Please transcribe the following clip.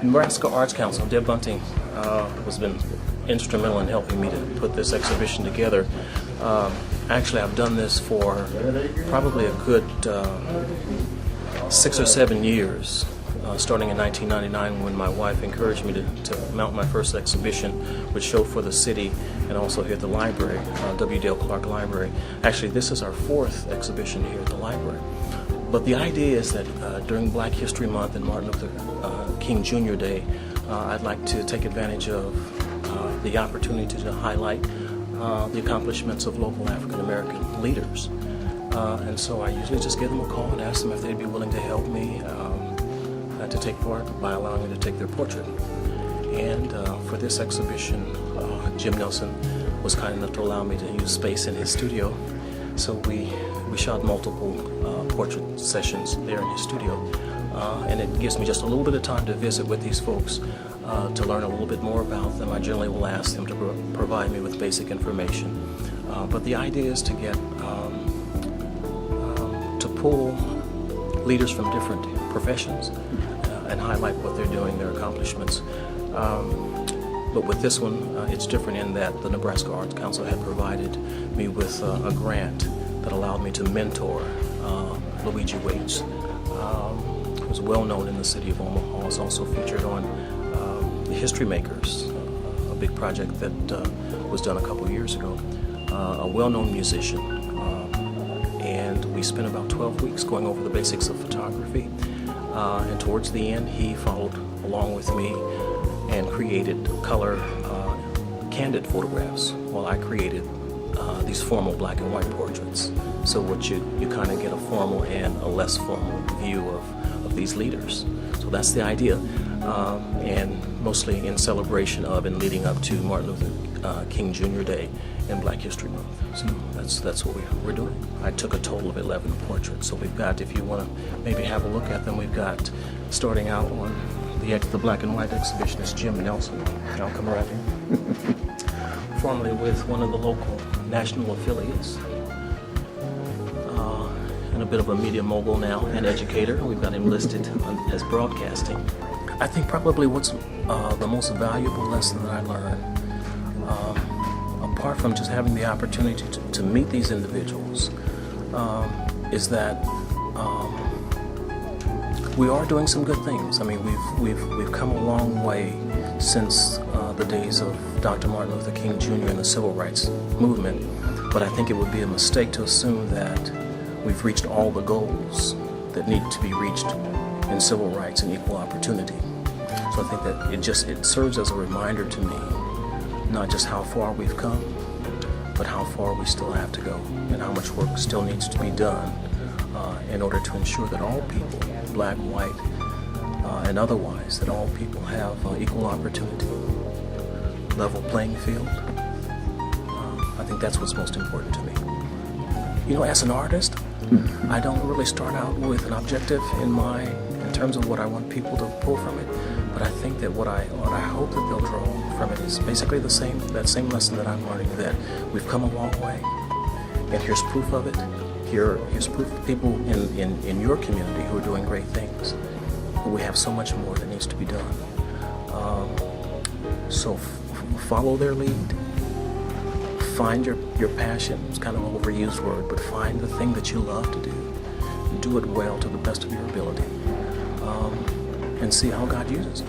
Nebraska Arts Council, Deb Bunting, has been instrumental in helping me to put this exhibition together. Actually, I've done this for probably a good 6 or 7 years, starting in 1999 when my wife encouraged me to mount my first exhibition, which showed for the city and also here at the library, W. Dale Clark Library. Actually, this is our 4th exhibition here at the library. But the idea is that during Black History Month and Martin Luther King Jr. Day, I'd like to take advantage of the opportunity to highlight the accomplishments of local African American leaders. And so I usually just give them a call and ask them if they'd be willing to help me to take part by allowing me to take their portrait. And for this exhibition, Jim Nelson was kind enough to allow me to use space in his studio. So we shot multiple portrait sessions there in his studio. And it gives me just a little bit of time to visit with these folks, to learn a little bit more about them. I generally will ask them to provide me with basic information. But the idea is to get, to pull leaders from different professions and highlight what they're doing, their accomplishments. But with this one, it's different in that the Nebraska Arts Council had provided me with a grant that allowed me to mentor Luigi Waits, who's well known in the city of Omaha. He's also featured on The History Makers, a big project that was done a couple years ago. A well-known musician, and we spent about 12 weeks going over the basics of photography. And towards the end, he followed along with me and created color candid photographs while I created these formal black and white portraits. So what you kind of get a formal and a less formal view of these leaders. So that's the idea, and mostly in celebration of and leading up to Martin Luther King Jr. Day and Black History Month. So that's what we're doing. I took a total of 11 portraits. So we've got, if you want to maybe have a look at them, we've got, starting out on the black and white exhibition is Jim Nelson. I'll come right here. Formerly with one of the local national affiliates, and a bit of a media mogul now, and educator. We've got him listed as broadcasting. I think probably what's the most valuable lesson that I learned, apart from just having the opportunity to meet these individuals, is that we are doing some good things. I mean, we've come a long way since the days of Dr. Martin Luther King Jr. and the Civil Rights Movement, but I think it would be a mistake to assume that we've reached all the goals that need to be reached in civil rights and equal opportunity. So I think that it serves as a reminder to me, not just how far we've come, but how far we still have to go and how much work still needs to be done in order to ensure that all people, black, white, and otherwise, that all people have equal opportunity, level playing field. I think that's what's most important to me. You know, as an artist, I don't really start out with an objective in terms of what I want people to pull from it, but I think that what I hope that they'll draw from it is basically that same lesson that I'm learning, that we've come a long way, and here's proof of it. Here's proof of people in your community who are doing great things. But we have so much more that needs to be done. So follow their lead. Find your passion. It's kind of an overused word, but find the thing that you love to do. Do it well to the best of your ability, and see how God uses it.